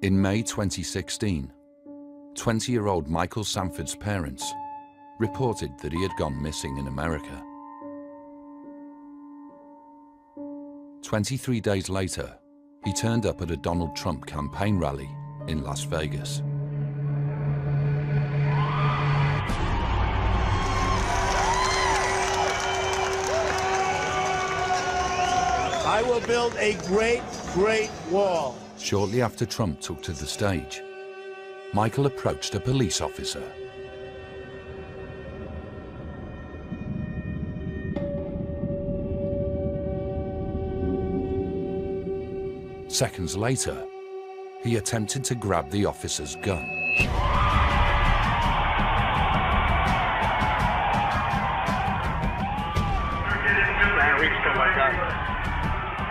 In May 2016, 20-year-old Michael Sanford's parents reported that he had gone missing in America. 23 days later, he turned up at a Donald Trump campaign rally in Las Vegas. I will build a great, great wall. Shortly after Trump took to the stage, Michael approached a police officer. Seconds later, he attempted to grab the officer's gun.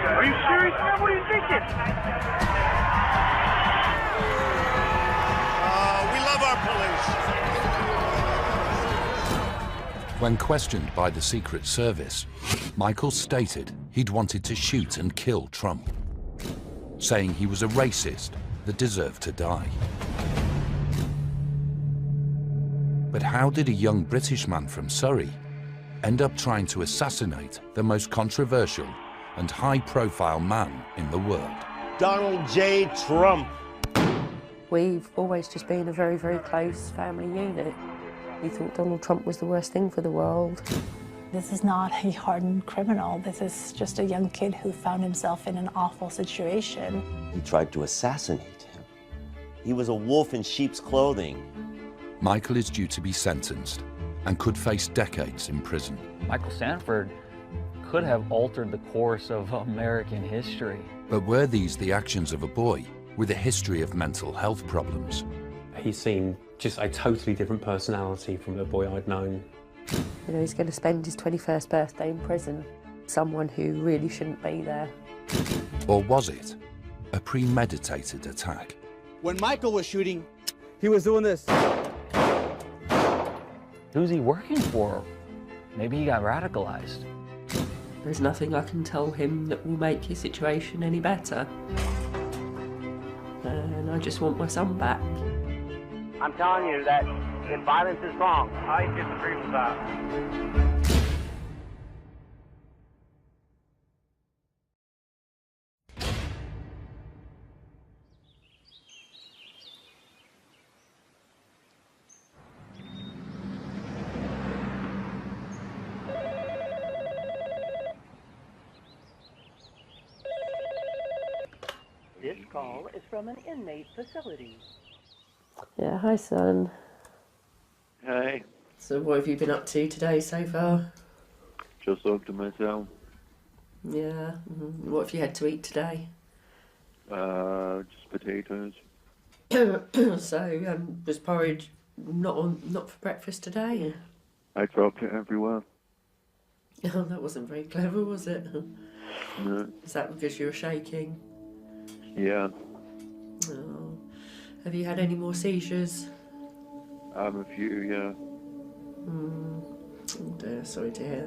Are you serious, man? What are you thinking? We love our police. When questioned by the Secret Service, Michael stated he'd wanted to shoot and kill Trump, saying he was a racist that deserved to die. But how did a young British man from Surrey end up trying to assassinate the most controversial and high-profile man in the world? Donald J. Trump. We've always just been a very, very close family unit. We thought Donald Trump was the worst thing for the world. This is not a hardened criminal. This is just a young kid who found himself in an awful situation. He tried to assassinate him. He was a wolf in sheep's clothing. Michael is due to be sentenced and could face decades in prison. Michael Sanford could have altered the course of American history. But were these the actions of a boy with a history of mental health problems? He seemed just a totally different personality from the boy I'd known. You know, he's going to spend his 21st birthday in prison. Someone who really shouldn't be there. Or was it a premeditated attack? When Michael was shooting, he was doing this. Who's he working for? Maybe he got radicalized. There's nothing I can tell him that will make his situation any better. And I just want my son back. I'm telling you that if violence is wrong, I disagree with that. This call is from an inmate facility. Yeah, hi son. Hey. So what have you been up to today so far? Just up to myself. Yeah, what have you had to eat today? Just potatoes. So, was porridge not for breakfast today? I dropped it everywhere. Oh, that wasn't very clever, was it? No. Is that because you were shaking? Yeah. Oh. Have you had any more seizures? A few, yeah. Oh dear, sorry to hear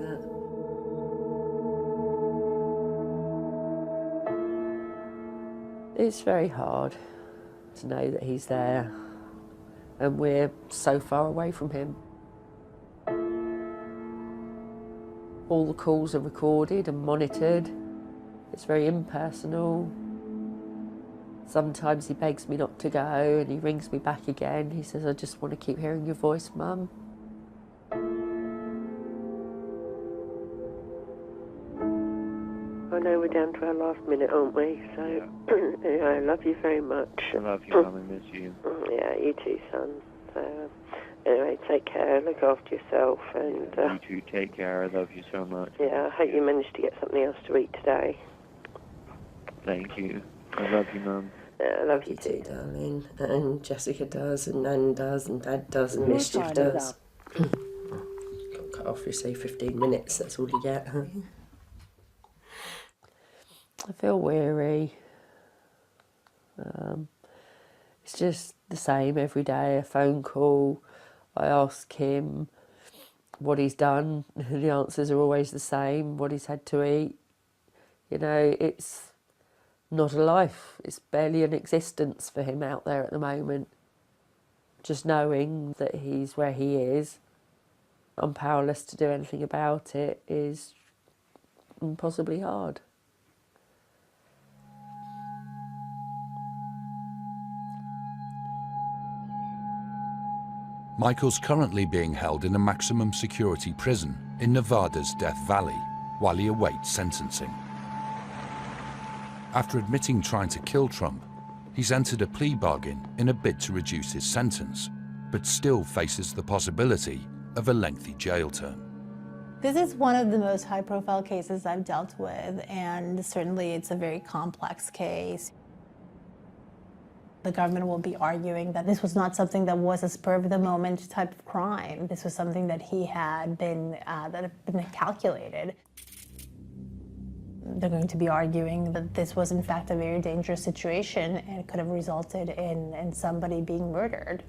that. It's very hard to know that he's there and we're so far away from him. All the calls are recorded and monitored. It's very impersonal. Sometimes he begs me not to go and he rings me back again. He says, I just want to keep hearing your voice, Mum. I know we're down to our last minute, aren't we? So, yeah. I love you very much. I love you, Mum. I miss you. Yeah, you too, son. So, anyway, take care, look after yourself. And you too, take care. I love you so much. Yeah, I hope you managed to get something else to eat today. Thank you. I love you, Mum. I love you too, darling. And Jessica does, and Nan does, and Dad does, and Mischief does. Got cut off, you say 15 minutes, that's all you get, huh? I feel weary. It's just the same every day, a phone call. I ask him what he's done, the answers are always the same, what he's had to eat. You know, it's not a life. It's barely an existence for him out there at the moment. Just knowing that he's where he is, I'm powerless to do anything about it, is impossibly hard. Michael's currently being held in a maximum security prison in Nevada's Death Valley while he awaits sentencing. After admitting trying to kill Trump, he's entered a plea bargain in a bid to reduce his sentence, but still faces the possibility of a lengthy jail term. This is one of the most high-profile cases I've dealt with, and certainly it's a very complex case. The government will be arguing that this was not something that was a spur-of-the-moment type of crime. This was something that had been calculated. They're going to be arguing that this was, in fact, a very dangerous situation and could have resulted in somebody being murdered.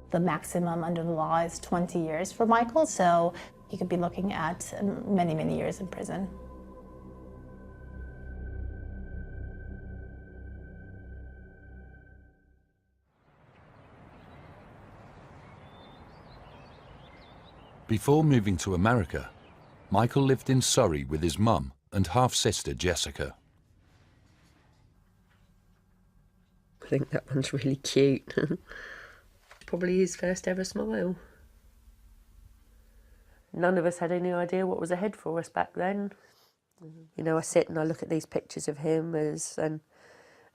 The maximum under the law is 20 years for Michael, so he could be looking at many, many years in prison. Before moving to America, Michael lived in Surrey with his mum and half-sister Jessica. I think that one's really cute. Probably his first ever smile. None of us had any idea what was ahead for us back then. You know, I sit and I look at these pictures of him as an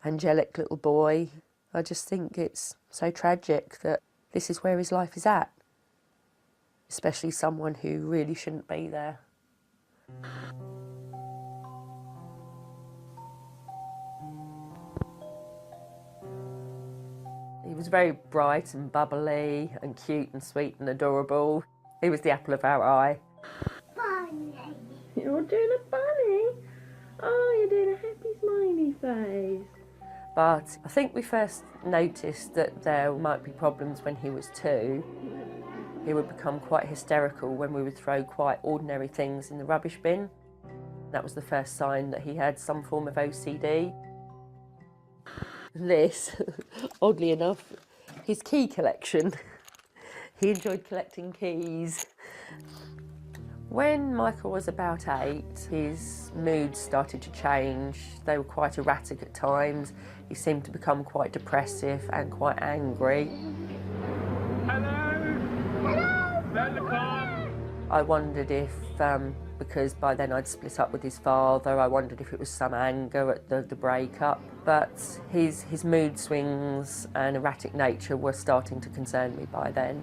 angelic little boy. I just think it's so tragic that this is where his life is at. Especially someone who really shouldn't be there. He was very bright and bubbly and cute and sweet and adorable. He was the apple of our eye. Bunny. You're doing a bunny? Oh, you're doing a happy smiley face. But I think we first noticed that there might be problems when he was 2. He would become quite hysterical when we would throw quite ordinary things in the rubbish bin. That was the first sign that he had some form of OCD. This, oddly enough, his key collection. He enjoyed collecting keys. When Michael was about 8, his moods started to change. They were quite erratic at times. He seemed to become quite depressive and quite angry. I wondered if, because by then I'd split up with his father, I wondered if it was some anger at the breakup. But his mood swings and erratic nature were starting to concern me by then.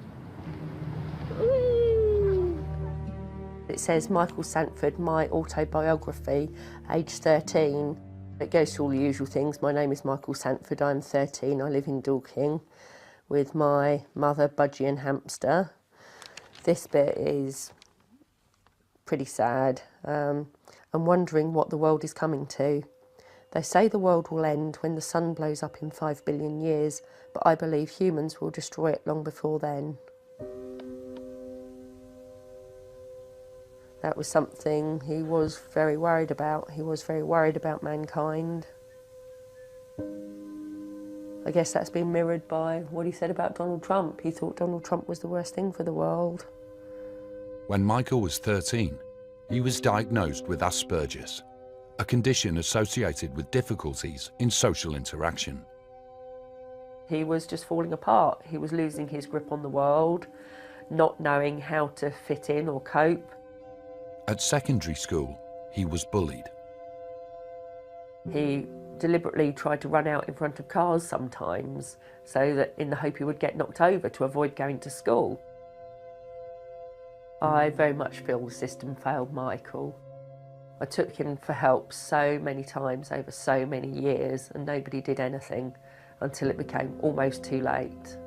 It says Michael Sanford, my autobiography, age 13. It goes through all the usual things. My name is Michael Sanford, I'm 13, I live in Dorking with my mother, Budgie and Hamster. This bit is pretty sad. I'm wondering what the world is coming to. They say the world will end when the sun blows up in 5 billion years, but I believe humans will destroy it long before then. That was something he was very worried about. He was very worried about mankind. I guess that's been mirrored by what he said about Donald Trump. He thought Donald Trump was the worst thing for the world. When Michael was 13, he was diagnosed with Asperger's, a condition associated with difficulties in social interaction. He was just falling apart. He was losing his grip on the world, not knowing how to fit in or cope. At secondary school, he was bullied. He deliberately tried to run out in front of cars sometimes, so that in the hope he would get knocked over to avoid going to school. I very much feel the system failed Michael. I took him for help so many times over so many years and nobody did anything until it became almost too late.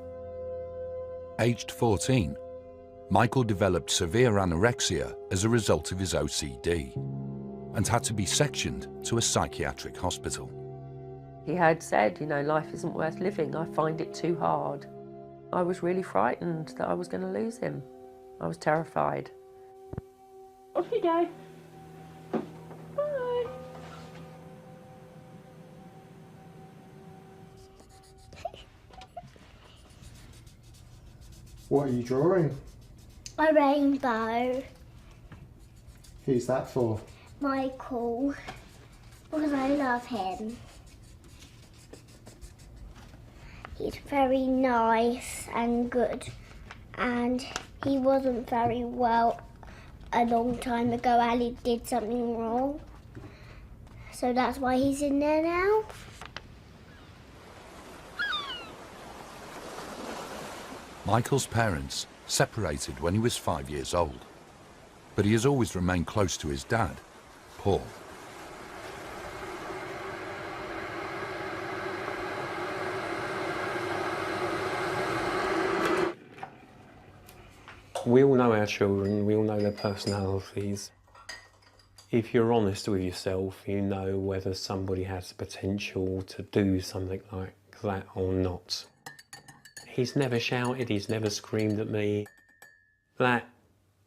Aged 14, Michael developed severe anorexia as a result of his OCD and had to be sectioned to a psychiatric hospital. He had said, you know, life isn't worth living, I find it too hard. I was really frightened that I was going to lose him. I was terrified. Off you go. Bye. What are you drawing? A rainbow. Who's that for? Michael. Because I love him. He's very nice and good. And he wasn't very well a long time ago. Ali did something wrong. So that's why he's in there now. Michael's parents separated when he was 5 years old, but he has always remained close to his dad, Paul. We all know our children, we all know their personalities. If you're honest with yourself, you know whether somebody has the potential to do something like that or not. He's never shouted, he's never screamed at me. That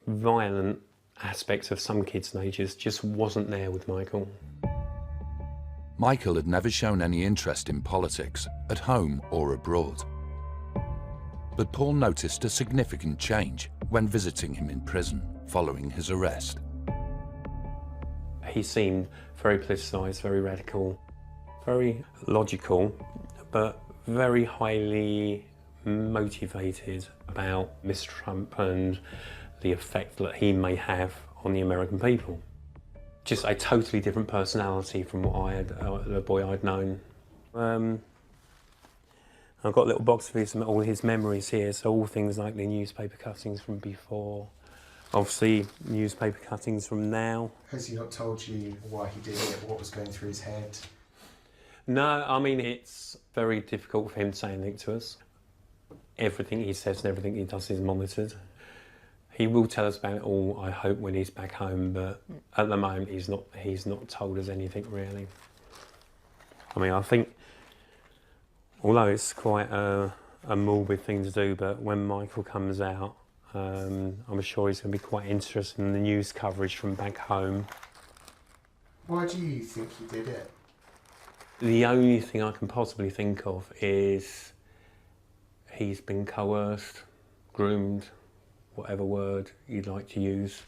violent aspect of some kids' natures just wasn't there with Michael. Michael had never shown any interest in politics, at home or abroad. But Paul noticed a significant change when visiting him in prison following his arrest. He seemed very politicised, very radical, very logical, but very highly motivated about Mr. Trump and the effect that he may have on the American people. Just a totally different personality from what I had, the boy I'd known. I've got a little box of all his memories here, so all things like the newspaper cuttings from before, obviously newspaper cuttings from now. Has he not told you why he did it, what was going through his head? No, I mean, it's very difficult for him to say anything to us. Everything he says and everything he does is monitored. He will tell us about it all, I hope, when he's back home, but at the moment he's not told us anything really. I mean, I think, although it's quite a morbid thing to do, but when Michael comes out, I'm sure he's going to be quite interested in the news coverage from back home. Why do you think he did it? The only thing I can possibly think of is he's been coerced, groomed, whatever word you'd like to use.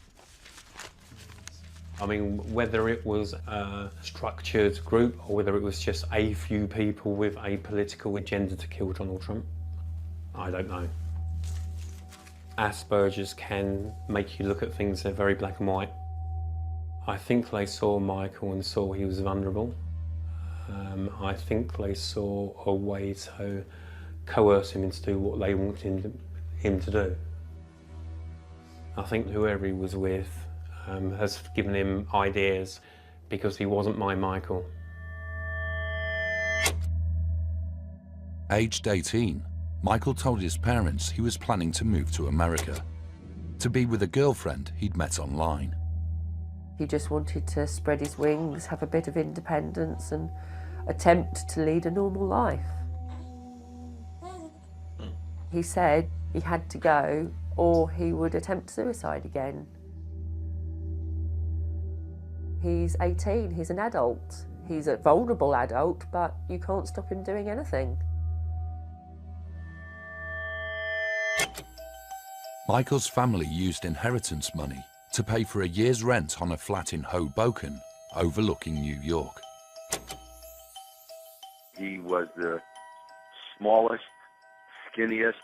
I mean, whether it was a structured group or whether it was just a few people with a political agenda to kill Donald Trump, I don't know. Asperger's can make you look at things that are very black and white. I think they saw Michael and saw he was vulnerable. I think they saw a way to coerce him into do what they wanted him to do. I think whoever he was with has given him ideas because he wasn't my Michael. Aged 18, Michael told his parents he was planning to move to America, to be with a girlfriend he'd met online. He just wanted to spread his wings, have a bit of independence and attempt to lead a normal life. He said he had to go or he would attempt suicide again. He's 18, he's an adult. He's a vulnerable adult, but you can't stop him doing anything. Michael's family used inheritance money to pay for a year's rent on a flat in Hoboken, overlooking New York. He was the smallest, skinniest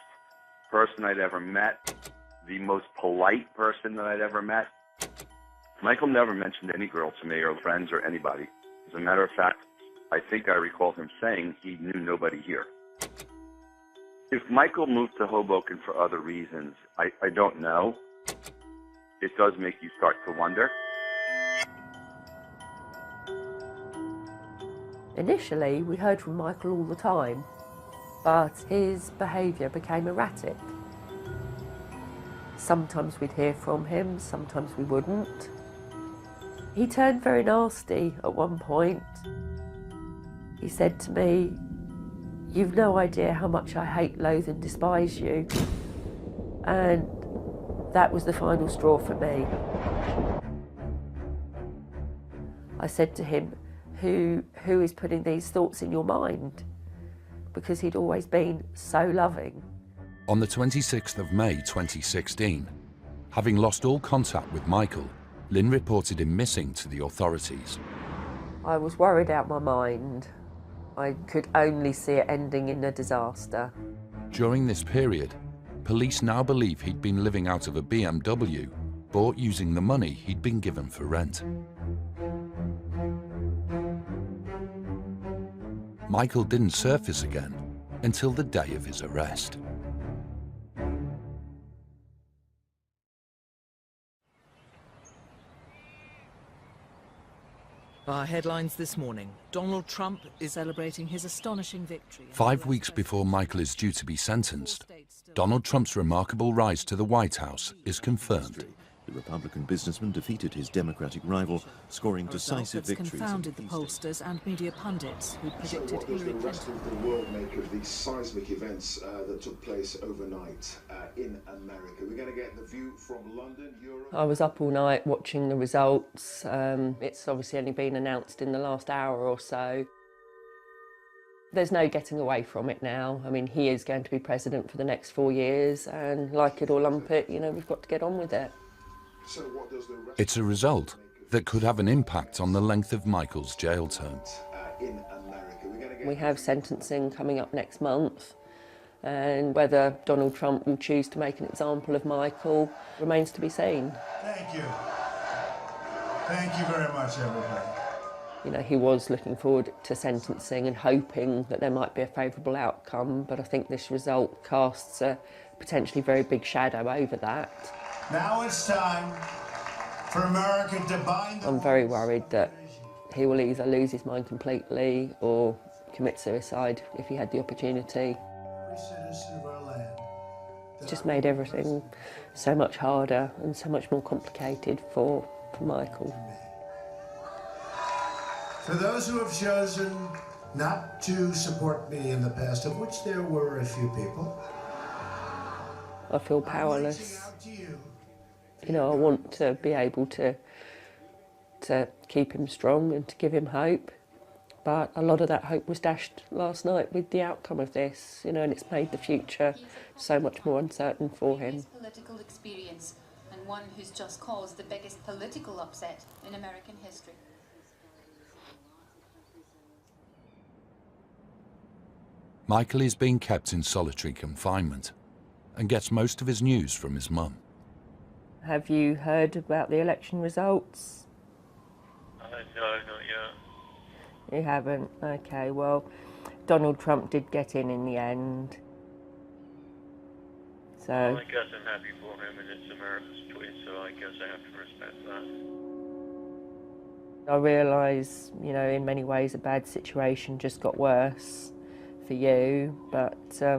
person I'd ever met, the most polite person that I'd ever met. Michael never mentioned any girl to me or friends or anybody. As a matter of fact, I think I recall him saying he knew nobody here. If Michael moved to Hoboken for other reasons, I don't know. It does make you start to wonder. Initially, we heard from Michael all the time, but his behaviour became erratic. Sometimes we'd hear from him, sometimes we wouldn't. He turned very nasty at one point. He said to me, "You've no idea how much I hate, loathe and despise you." And that was the final straw for me. I said to him, who is putting these thoughts in your mind? Because he'd always been so loving. On the 26th of May 2016, having lost all contact with Michael, Lynn reported him missing to the authorities. I was worried out my mind. I could only see it ending in a disaster. During this period, police now believe he'd been living out of a BMW bought using the money he'd been given for rent. Michael didn't surface again until the day of his arrest. Our headlines this morning. Donald Trump is celebrating his astonishing victory. 5 weeks before Michael is due to be sentenced, Donald Trump's remarkable rise to the White House is confirmed. The Republican businessman defeated his Democratic rival, scoring decisive victories. Confounded the pollsters and media pundits who predicted Hillary Clinton. What does the rest of the world make of these seismic events that took place overnight in America? We're going to get the view from London, Europe. I was up all night watching the results. It's obviously only been announced in the last hour or so. There's no getting away from it now. I mean, he is going to be president for the next 4 years, and like it or lump it, you know, we've got to get on with it. So what does the rest It's a result that could have an impact on the length of Michael's jail term. in America? We have sentencing coming up next month, and whether Donald Trump will choose to make an example of Michael remains to be seen. Thank you. Thank you very much, everybody. You know, he was looking forward to sentencing and hoping that there might be a favourable outcome, but I think this result casts a potentially very big shadow over that. Now it's time for America to bind. I'm very worried that he will either lose his mind completely or commit suicide if he had the opportunity. Every citizen of our land. It's just made everything so much harder and so much more complicated for Michael. For those who have chosen not to support me in the past, of which there were a few people, I feel powerless. You know, I want to be able to keep him strong and to give him hope. But a lot of that hope was dashed last night with the outcome of this, you know, and it's made the future so much more uncertain for him. Political experience, and one who's just caused the biggest political upset in American history. Michael is being kept in solitary confinement and gets most of his news from his mum. Have you heard about the election results? No, not yet. You haven't? Okay, well, Donald Trump did get in the end. So Well, I guess I'm happy for him, and it's America's choice, so I guess I have to respect that. I realise, you know, in many ways a bad situation just got worse for you, but Yeah, I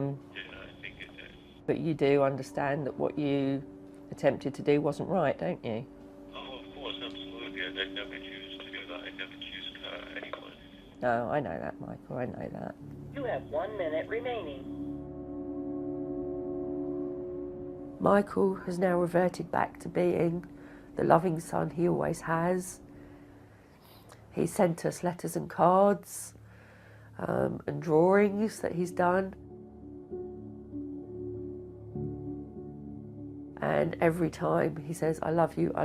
think it did. but you do understand that what you attempted to do wasn't right, don't you? Oh, of course, absolutely. I'd never choose to do that. I'd never choose anyone. No, I know that, Michael, I know that. You have 1 minute remaining. Michael has now reverted back to being the loving son he always has. He sent us letters and cards and drawings that he's done. And every time he says, I love you, I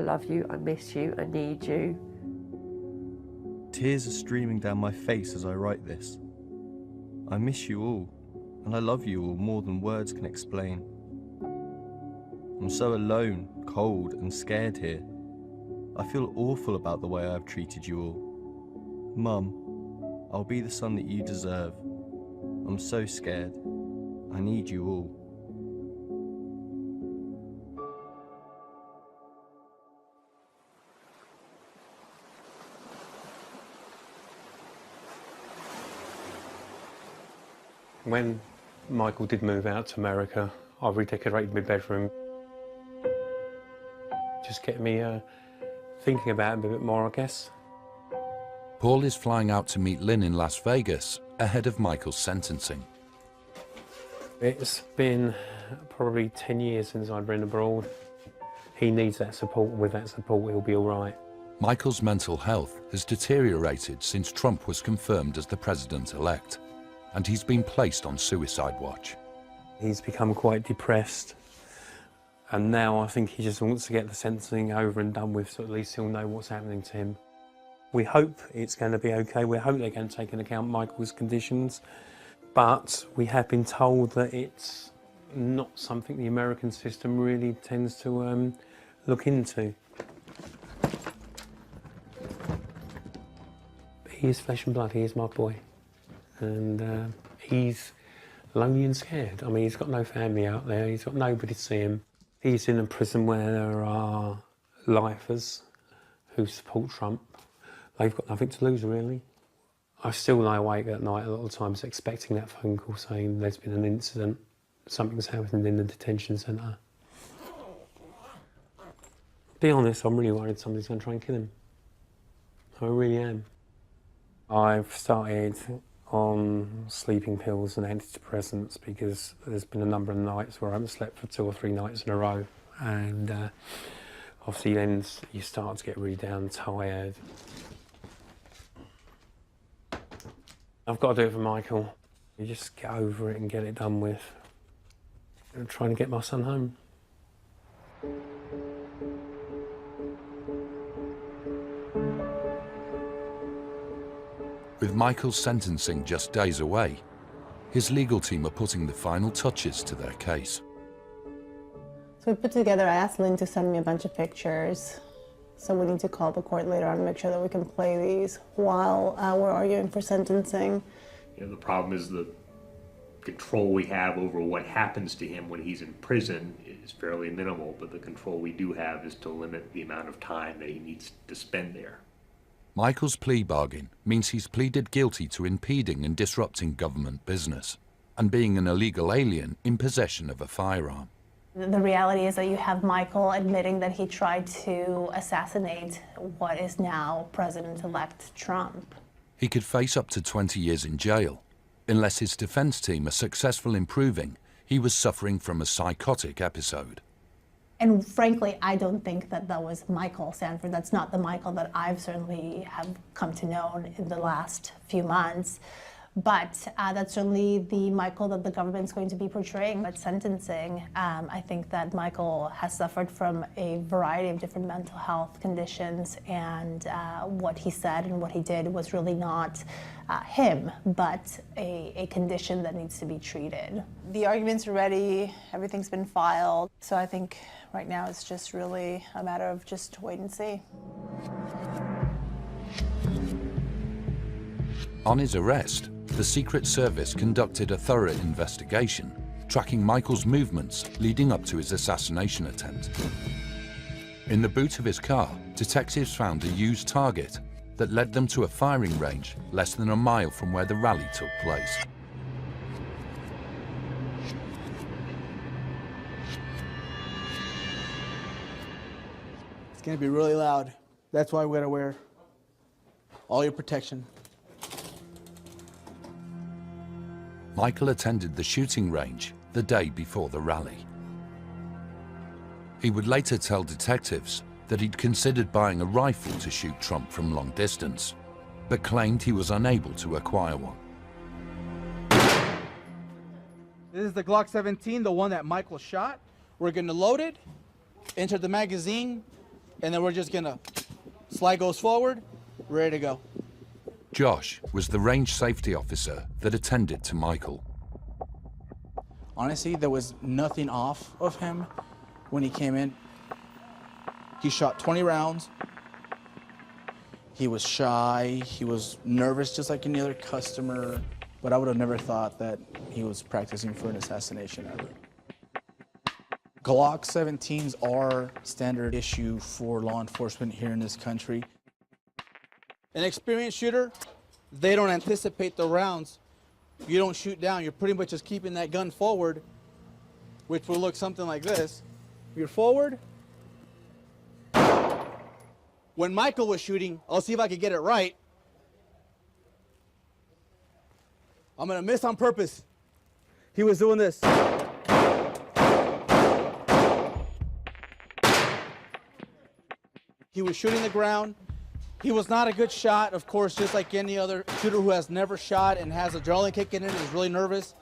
miss you, I need you. Tears are streaming down my face as I write this. I miss you all, and I love you all more than words can explain. I'm so alone, cold, and scared here. I feel awful about the way I've treated you all. Mum, I'll be the son that you deserve. I'm so scared. I need you all. When Michael did move out to America, I redecorated my bedroom. Just get me thinking about him a bit more, I guess. Paul is flying out to meet Lynn in Las Vegas ahead of Michael's sentencing. It's been probably 10 years since I've been abroad. He needs that support. With that support, he'll be all right. Michael's mental health has deteriorated since Trump was confirmed as the president-elect, and he's been placed on suicide watch. He's become quite depressed, and now I think he just wants to get the sentencing over and done with, so at least he'll know what's happening to him. We hope it's going to be okay. We hope they're going to take into account Michael's conditions, but we have been told that it's not something the American system really tends to look into. He is flesh and blood, he is my boy, and he's lonely and scared. I mean, he's got no family out there, he's got nobody to see him. He's in a prison where there are lifers who support Trump. They've got nothing to lose, really. I still lie awake at night a lot of times expecting that phone call saying there's been an incident, something's happened in the detention centre. To be honest, I'm really worried somebody's going to try and kill him. I really am. I've started on sleeping pills and antidepressants because there's been a number of nights where I haven't slept for 2 or 3 nights in a row, and obviously then you start to get really down and tired. I've got to do it for Michael. You just get over it and get it done with. I'm trying to get my son home. With Michael's sentencing just days away, his legal team are putting the final touches to their case. So we put together, I asked Lynn to send me a bunch of pictures. So we need to call the court later on and make sure that we can play these while we're arguing for sentencing. You know, the problem is the control we have over what happens to him when he's in prison is fairly minimal, but the control we do have is to limit the amount of time that he needs to spend there. Michael's plea bargain means he's pleaded guilty to impeding and disrupting government business and being an illegal alien in possession of a firearm. The reality is that you have Michael admitting that he tried to assassinate what is now President-elect Trump. He could face up to 20 years in jail unless his defense team are successful in proving he was suffering from a psychotic episode. And frankly, I don't think that that was Michael Sanford. That's not the Michael that I've certainly have come to know in the last few months. But that's certainly the Michael that the government's going to be portraying at sentencing. I think that Michael has suffered from a variety of different mental health conditions, and what he said and what he did was really not him, but a condition that needs to be treated. The arguments are ready, everything's been filed, so I think right now it's just really a matter of just wait and see. On his arrest, the Secret Service conducted a thorough investigation, tracking Michael's movements leading up to his assassination attempt. In the boot of his car, detectives found a used target that led them to a firing range less than a mile from where the rally took place. It's gonna be really loud. That's why we gotta wear all your protection. Michael attended the shooting range the day before the rally. He would later tell detectives that he'd considered buying a rifle to shoot Trump from long distance, but claimed he was unable to acquire one. This is the Glock 17, the one that Michael shot. We're gonna load it, enter the magazine, and then we're just gonna slide goes forward, ready to go. Josh was the range safety officer that attended to Michael. Honestly, there was nothing off of him when he came in. He shot 20 rounds. He was shy, he was nervous just like any other customer, but I would have never thought that he was practicing for an assassination ever. Glock 17s are standard issue for law enforcement here in this country. An experienced shooter, they don't anticipate the rounds. You don't shoot down, you're pretty much just keeping that gun forward, which will look something like this. You're forward. When Michael was shooting, I'll see if I can get it right. I'm gonna miss on purpose. He was doing this. He was shooting the ground. He was not a good shot, of course, just like any other shooter who has never shot and has adrenaline kicking in and is really nervous.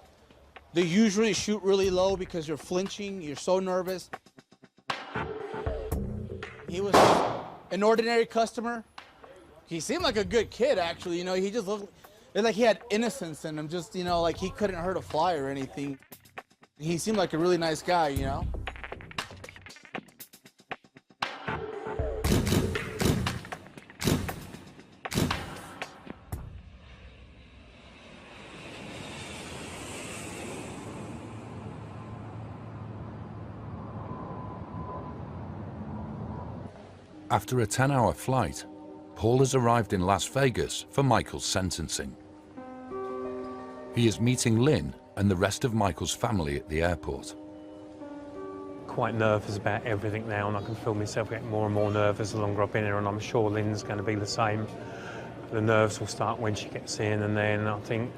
They usually shoot really low because you're flinching, you're so nervous. He was an ordinary customer. He seemed like a good kid, actually. You know, he just looked like he had innocence in him, just, you know, like he couldn't hurt a fly or anything. He seemed like a really nice guy, you know? After a 10-hour flight, Paul has arrived in Las Vegas for Michael's sentencing. He is meeting Lynn and the rest of Michael's family at the airport. Quite nervous about everything now, and I can feel myself getting more and more nervous the longer I've been here, and I'm sure Lynn's going to be the same. The nerves will start when she gets in, and then I think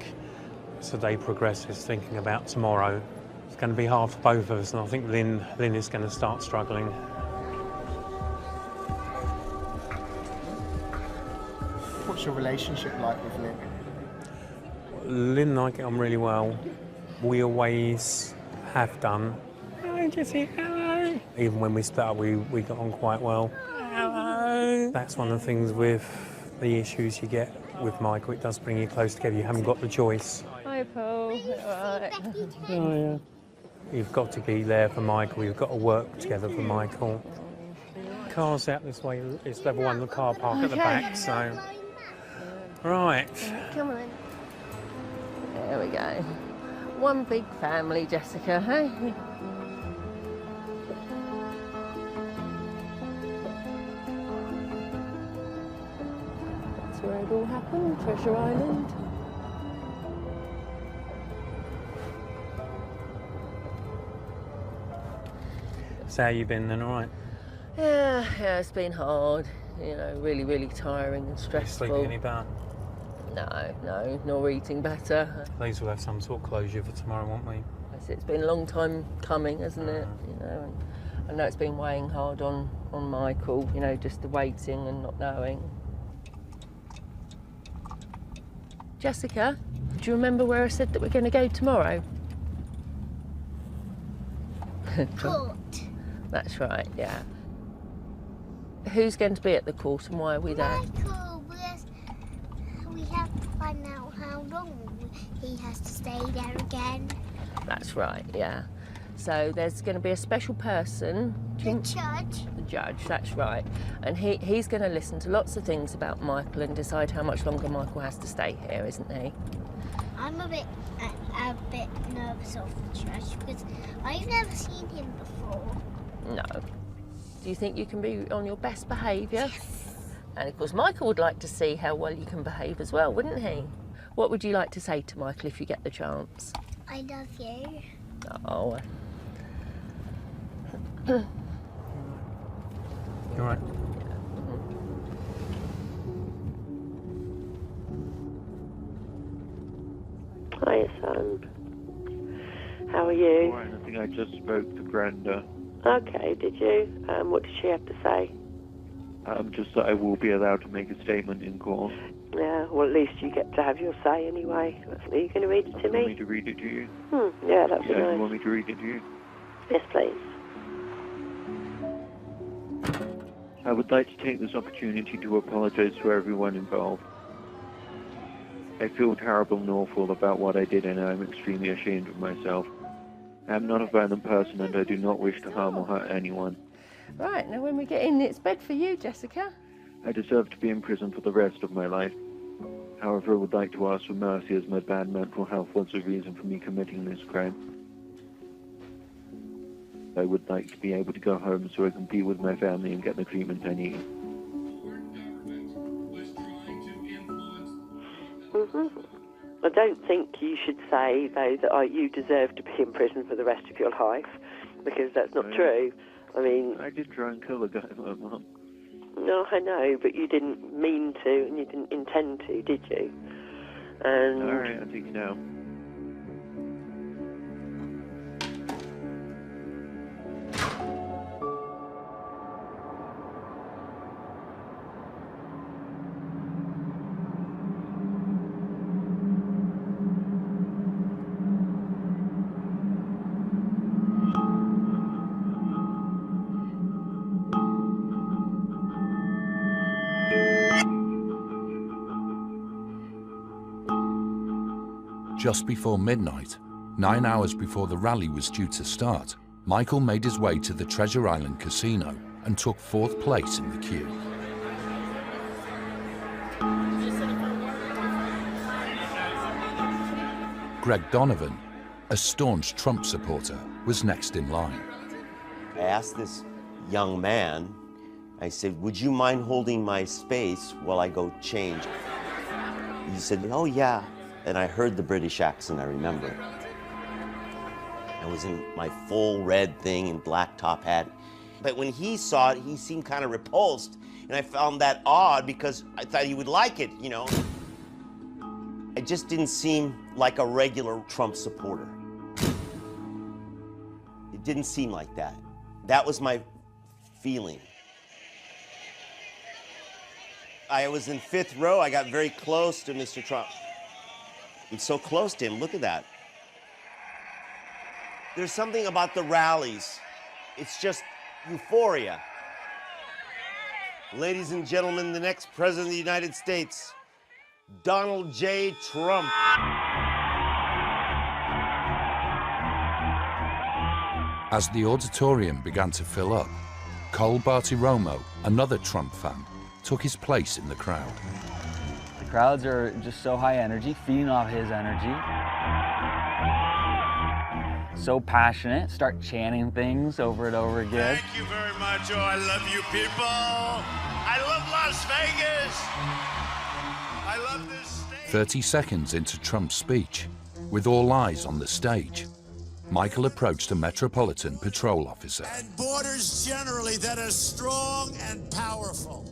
as the day progresses, thinking about tomorrow, it's going to be hard for both of us, and I think Lynn is going to start struggling. What's your relationship like with Lynn? Lynn and I get on really well. We always have done. Hello, Jessie, hello. Even when we split up, we got on quite well. Hello. That's one of the things with the issues you get with Michael. It does bring you close together. You haven't got the choice. Hi, Paul. Right. Oh, yeah. You've got to be there for Michael. You've got to work together for Michael. Car's out this way. It's level 1, the car park at the back, so... Right. Come on. There we go. One big family, Jessica, hey? That's where it all happened, Treasure Island. So how you been then, all right? Yeah, it's been hard. You know, really, really tiring and stressful. Sleeping any better? No, nor eating better. At least we'll have some sort of closure for tomorrow, won't we? It's been a long time coming, hasn't it? You know, and I know it's been weighing hard on Michael, you know, just the waiting and not knowing. Jessica, do you remember where I said that we're going to go tomorrow? Court. That's right, yeah. Who's going to be at the court and why are we there? Michael, we have to find out how long he has to stay there again. That's right, yeah. So there's going to be a special person. The judge. The judge, that's right. And he's going to listen to lots of things about Michael and decide how much longer Michael has to stay here, isn't he? I'm a bit nervous of the judge because I've never seen him before. No. Do you think you can be on your best behaviour? Yes. And of course Michael would like to see how well you can behave as well, wouldn't he? What would you like to say to Michael if you get the chance? I love you. Oh. You all right? Hi, son. How are you? Fine, I think I just spoke to Brenda. Okay, did you? What did she have to say? Just that I will be allowed to make a statement in court. Yeah, well, at least you get to have your say anyway. Are you going to read it to You want me me? to read it to you? Yeah, that'd be Yeah, nice. you want me to read it to you? Yes, please. I would like to take this opportunity to apologize to everyone involved. I feel terrible and awful about what I did, and I'm extremely ashamed of myself. I am not a violent person, and I do not wish to harm or hurt anyone. Right, now when we get in, it's bed for you, Jessica. I deserve to be in prison for the rest of my life. However, I would like to ask for mercy, as my bad mental health was the reason for me committing this crime. I would like to be able to go home so I can be with my family and get the treatment I need. I don't think you should say, though, that you deserve to be in prison for the rest of your life, because that's not true. I mean... I did try and kill a guy, Mum. No, I know, but you didn't mean to, and you didn't intend to, did you? And... All right, I'll take you now. Just before midnight, 9 hours before the rally was due to start, Michael made his way to the Treasure Island Casino and took 4th place in the queue. Greg Donovan, a staunch Trump supporter, was next in line. I asked this young man, I said, would you mind holding my space while I go change? He said, oh yeah. And I heard the British accent, I remember. I was in my full red thing and black top hat. But when he saw it, he seemed kind of repulsed. And I found that odd because I thought he would like it, you know. It just didn't seem like a regular Trump supporter. It didn't seem like that. That was my feeling. I was in 5th row. I got very close to Mr. Trump. I'm so close to him. Look at that. There's something about the rallies. It's just euphoria. Ladies and gentlemen, the next president of the United States, Donald J. Trump. As the auditorium began to fill up, Cole Bartiromo, another Trump fan, took his place in the crowd. The crowds are just so high energy, feeding off his energy. So passionate, start chanting things over and over again. Thank you very much. Oh, I love you people. I love Las Vegas. I love this state. 30 seconds into Trump's speech, with all eyes on the stage, Michael approached a Metropolitan Patrol officer. And borders generally that are strong and powerful.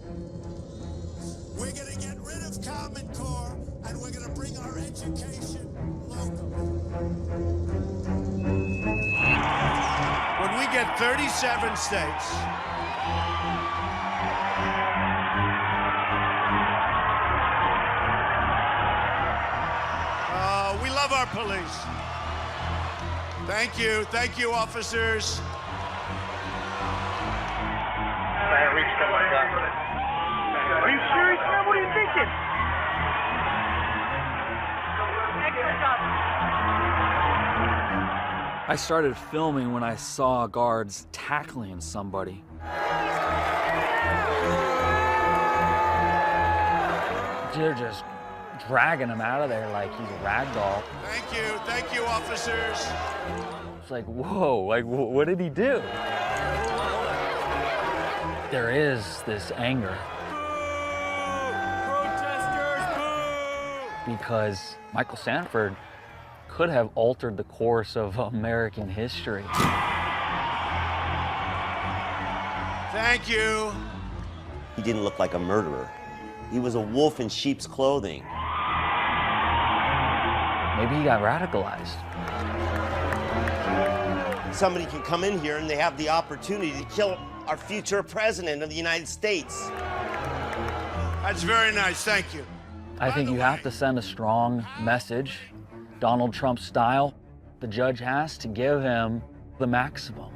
We're going to get rid of Common Core, and we're going to bring our education local. When we get 37 states, we love our police. Thank you, officers. Are you serious, man? What are you thinking? I started filming when I saw guards tackling somebody. They're just dragging him out of there like he's a rag doll. Thank you, officers. It's like, whoa, like, what did he do? There is this anger. Because Michael Sanford could have altered the course of American history. Thank you. He didn't look like a murderer. He was a wolf in sheep's clothing. Maybe he got radicalized. Somebody can come in here and they have the opportunity to kill our future president of the United States. That's very nice, thank you. I think you have to send a strong message, Donald Trump style. The judge has to give him the maximum.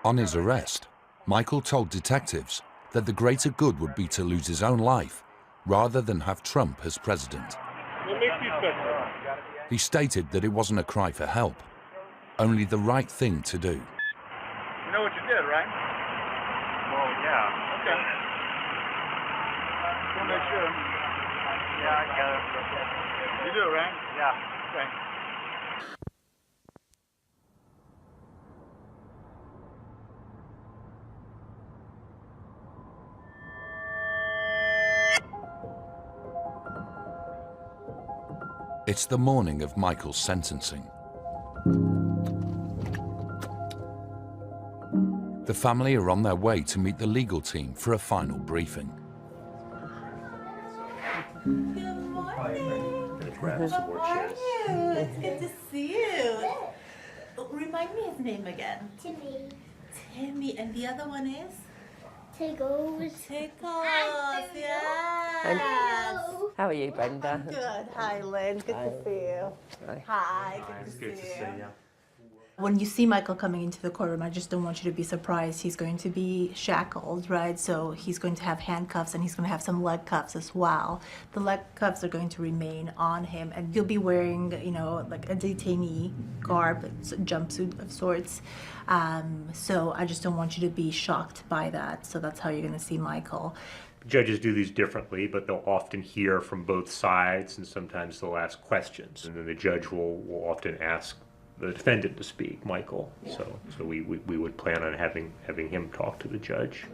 On his arrest, Michael told detectives that the greater good would be to lose his own life rather than have Trump as president. He stated that it wasn't a cry for help, only the right thing to do. You know what you did, right? Well, yeah. Okay. We'll make sure. Yeah, I got it. You do, right? Yeah. Okay. It's the morning of Michael's sentencing. The family are on their way to meet the legal team for a final briefing. Good morning. How are you? It's good to see you. Remind me his name again. Timmy. Timmy, and the other one is? Tiggles. Tickles, yes. How are you, Brenda? Good. Hi, Lynn. Good to see you. Hi. Hi. Good to see you. When you see Michael coming into the courtroom, I just don't want you to be surprised. He's going to be shackled, right? So he's going to have handcuffs and he's going to have some leg cuffs as well. The leg cuffs are going to remain on him, and he'll be wearing, you know, like a detainee garb, it's a jumpsuit of sorts. So I just don't want you to be shocked by that. So that's how you're going to see Michael. Judges do these differently, but they'll often hear from both sides, and sometimes they'll ask questions. And then the judge will often ask the defendant to speak, Michael. So we would plan on having him talk to the judge.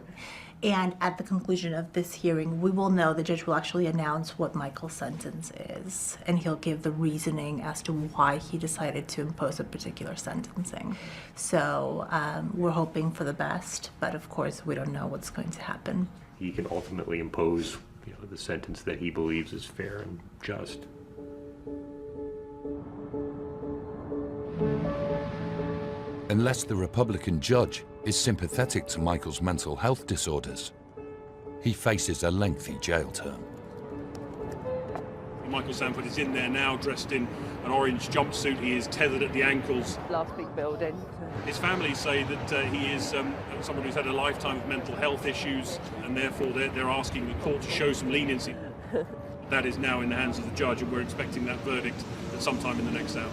And at the conclusion of this hearing, we will know, the judge will actually announce what Michael's sentence is, and he'll give the reasoning as to why he decided to impose a particular sentencing. So we're hoping for the best, but of course we don't know what's going to happen. He can ultimately impose, you know, the sentence that he believes is fair and just. Unless the Republican judge is sympathetic to Michael's mental health disorders, he faces a lengthy jail term. Michael Sanford is in there now, dressed in an orange jumpsuit. He is tethered at the ankles. Last big building. His family say that he is someone who's had a lifetime of mental health issues, and therefore they're asking the court to show some leniency. That is now in the hands of the judge, and we're expecting that verdict at some time in the next hour.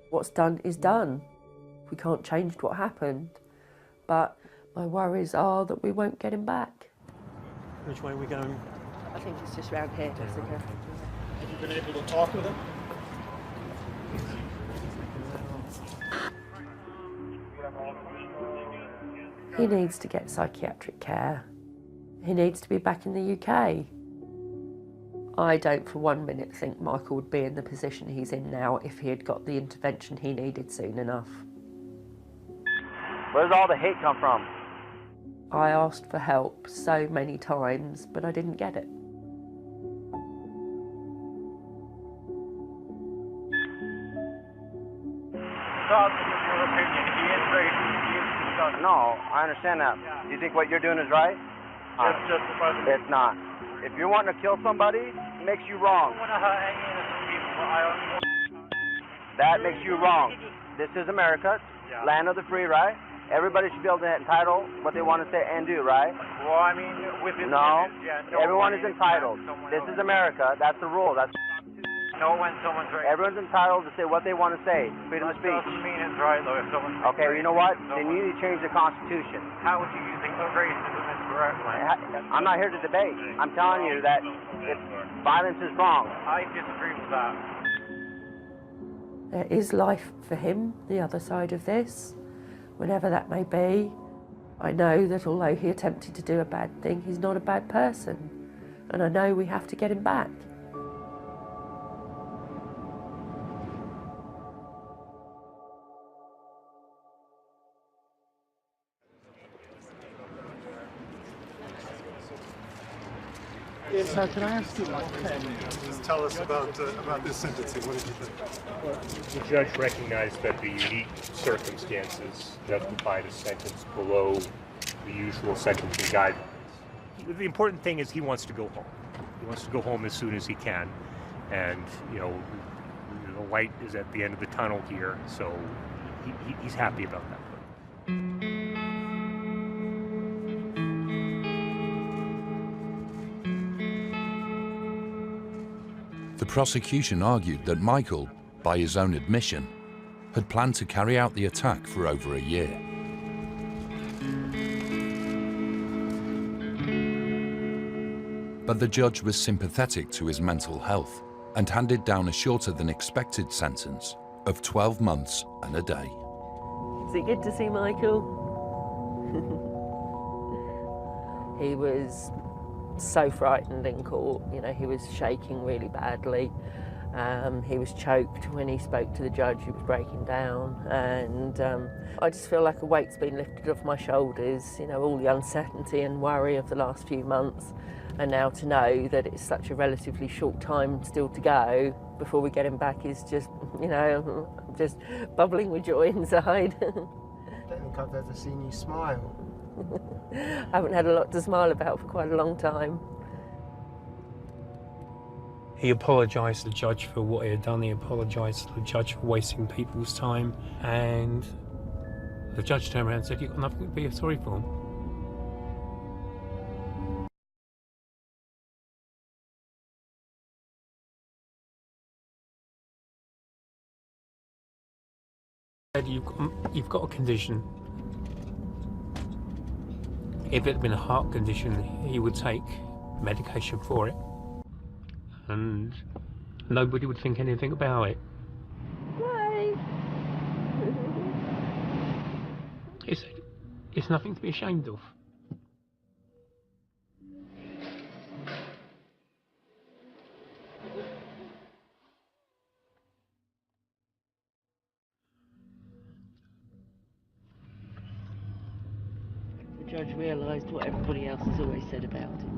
What's done is done. We can't change what happened, but my worries are that we won't get him back. Which way are we going? I think it's just round here, Jessica. Have you been able to talk with him? He needs to get psychiatric care. He needs to be back in the UK. I don't for 1 minute think Michael would be in the position he's in now if he had got the intervention he needed soon enough. Where does all the hate come from? I asked for help so many times, but I didn't get it. Your opinion, he is disgusting. No, I understand that. Do you think what you're doing is right? It's justified. It's not. If you're wanting to kill somebody, it makes you wrong. I don't want to hurt any innocent people, but I only want... That makes you wrong. This is America, land of the free, right? Everybody should be able to entitle what they want to say and do, right? Well, I mean, within... No, yeah, everyone is entitled. This is America. That's the rule. That's... No, when someone's right. Everyone's entitled to say what they want to say. Freedom of speech. That doesn't mean it's right, though, if someone's... Okay, you know what? Then you need to change the Constitution. How would you think that racism is correct? I'm not here to debate. I'm telling you that violence is wrong. I disagree with that. There is life for him, the other side of this, whenever that may be. I know that although he attempted to do a bad thing, he's not a bad person. And I know we have to get him back. So can I ask you, just tell us about this sentencing? What did you think? The judge recognized that the unique circumstances justified a sentence below the usual sentencing guidelines. The important thing is he wants to go home. He wants to go home as soon as he can, and you know, the light is at the end of the tunnel here, so he's happy about that. The prosecution argued that Michael, by his own admission, had planned to carry out the attack for over a year. But the judge was sympathetic to his mental health and handed down a shorter than expected sentence of 12 months and a day. Is it good to see Michael? He was so frightened in court, you know, he was shaking really badly. He was choked when he spoke to the judge, he was breaking down, and I just feel like a weight's been lifted off my shoulders, you know, all the uncertainty and worry of the last few months, and now to know that it's such a relatively short time still to go before we get him back is just, you know, just bubbling with joy inside. I don't think I've ever seen you smile. I haven't had a lot to smile about for quite a long time. He apologised to the judge for what he had done. He apologised to the judge for wasting people's time. And the judge turned around and said, "You've got nothing to be sorry for." Said, "You've got a condition. If it had been a heart condition, he would take medication for it. And nobody would think anything about it." It's nothing to be ashamed of. The judge realised what everybody else has always said about him.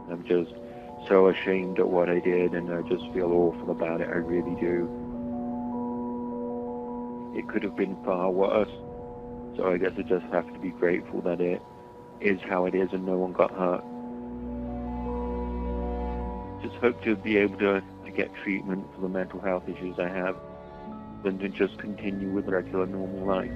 I'm just so ashamed at what I did, and I just feel awful about it. I really do. It could have been far worse, so I guess I just have to be grateful that it is how it is and no one got hurt. Just hope to be able to get treatment for the mental health issues I have, and to just continue with regular normal life.